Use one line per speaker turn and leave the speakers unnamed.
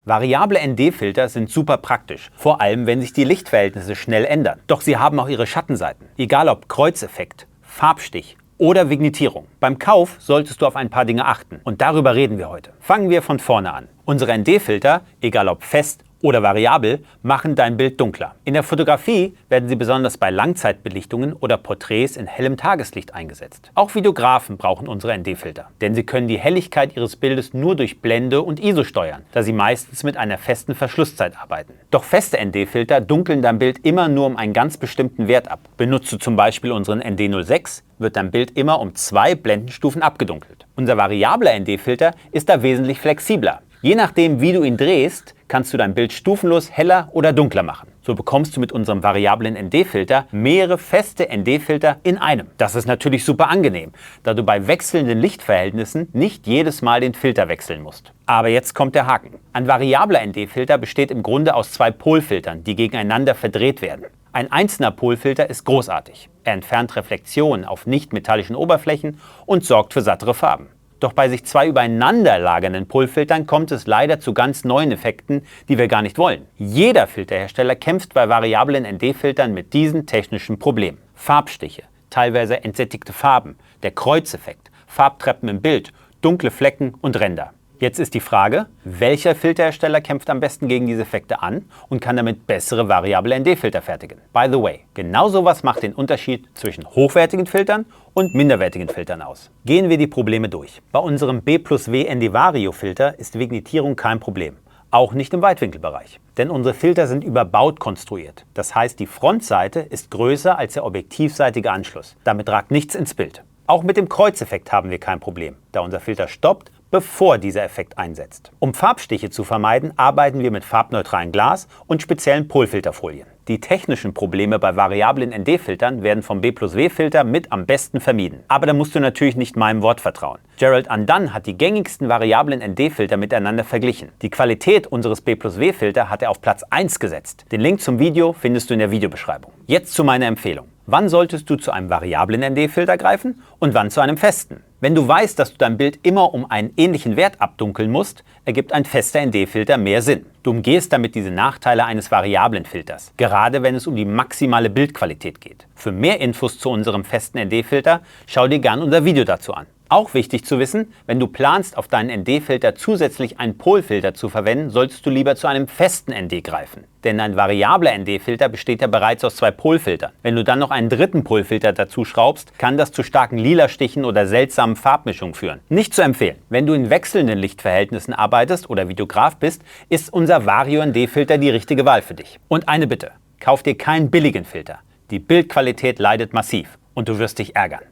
Variable ND-Filter sind super praktisch, vor allem wenn sich die Lichtverhältnisse schnell ändern. Doch sie haben auch ihre Schattenseiten. Egal ob Kreuzeffekt, Farbstich oder Vignettierung. Beim Kauf solltest du auf ein paar Dinge achten und darüber reden wir heute. Fangen wir von vorne an. Unsere ND-Filter, egal ob fest oder variabel, machen dein Bild dunkler. In der Fotografie werden sie besonders bei Langzeitbelichtungen oder Porträts in hellem Tageslicht eingesetzt. Auch Videografen brauchen unsere ND-Filter, denn sie können die Helligkeit ihres Bildes nur durch Blende und ISO steuern, da sie meistens mit einer festen Verschlusszeit arbeiten. Doch feste ND-Filter dunkeln dein Bild immer nur um einen ganz bestimmten Wert ab. Benutzt du zum Beispiel unseren ND06, wird dein Bild immer um 2 Blendenstufen abgedunkelt. Unser variabler ND-Filter ist da wesentlich flexibler. Je nachdem, wie du ihn drehst, kannst du dein Bild stufenlos heller oder dunkler machen. So bekommst du mit unserem variablen ND-Filter mehrere feste ND-Filter in einem. Das ist natürlich super angenehm, da du bei wechselnden Lichtverhältnissen nicht jedes Mal den Filter wechseln musst. Aber jetzt kommt der Haken. Ein variabler ND-Filter besteht im Grunde aus 2 Polfiltern, die gegeneinander verdreht werden. Ein einzelner Polfilter ist großartig. Er entfernt Reflexionen auf nicht-metallischen Oberflächen und sorgt für sattere Farben. Doch bei sich 2 übereinander lagernden Polfiltern kommt es leider zu ganz neuen Effekten, die wir gar nicht wollen. Jeder Filterhersteller kämpft bei variablen ND-Filtern mit diesen technischen Problemen. Farbstiche, teilweise entsättigte Farben, der Kreuzeffekt, Farbtreppen im Bild, dunkle Flecken und Ränder. Jetzt ist die Frage, welcher Filterhersteller kämpft am besten gegen diese Effekte an und kann damit bessere variable ND-Filter fertigen. By the way, genau sowas macht den Unterschied zwischen hochwertigen Filtern und minderwertigen Filtern aus. Gehen wir die Probleme durch. Bei unserem B+W ND Vario Filter ist Vignettierung kein Problem. Auch nicht im Weitwinkelbereich. Denn unsere Filter sind überbaut konstruiert. Das heißt, die Frontseite ist größer als der objektivseitige Anschluss. Damit ragt nichts ins Bild. Auch mit dem Kreuzeffekt haben wir kein Problem, da unser Filter stoppt, bevor dieser Effekt einsetzt. Um Farbstiche zu vermeiden, arbeiten wir mit farbneutralem Glas und speziellen Polfilterfolien. Die technischen Probleme bei variablen ND-Filtern werden vom B+W-Filter mit am besten vermieden. Aber da musst du natürlich nicht meinem Wort vertrauen. Gerald Undone hat die gängigsten variablen ND-Filter miteinander verglichen. Die Qualität unseres B+W-Filter hat er auf Platz 1 gesetzt. Den Link zum Video findest du in der Videobeschreibung. Jetzt zu meiner Empfehlung. Wann solltest du zu einem variablen ND-Filter greifen und wann zu einem festen? Wenn du weißt, dass du dein Bild immer um einen ähnlichen Wert abdunkeln musst, ergibt ein fester ND-Filter mehr Sinn. Du umgehst damit diese Nachteile eines variablen Filters, gerade wenn es um die maximale Bildqualität geht. Für mehr Infos zu unserem festen ND-Filter, schau dir gerne unser Video dazu an. Auch wichtig zu wissen, wenn du planst, auf deinen ND-Filter zusätzlich einen Polfilter zu verwenden, solltest du lieber zu einem festen ND greifen. Denn ein variabler ND-Filter besteht ja bereits aus 2 Polfiltern. Wenn du dann noch einen dritten Polfilter dazu schraubst, kann das zu starken Lilastichen oder seltsamen Farbmischungen führen. Nicht zu empfehlen. Wenn du in wechselnden Lichtverhältnissen arbeitest oder Videograf bist, ist unser Vario ND-Filter die richtige Wahl für dich. Und eine Bitte, kauf dir keinen billigen Filter. Die Bildqualität leidet massiv und du wirst dich ärgern.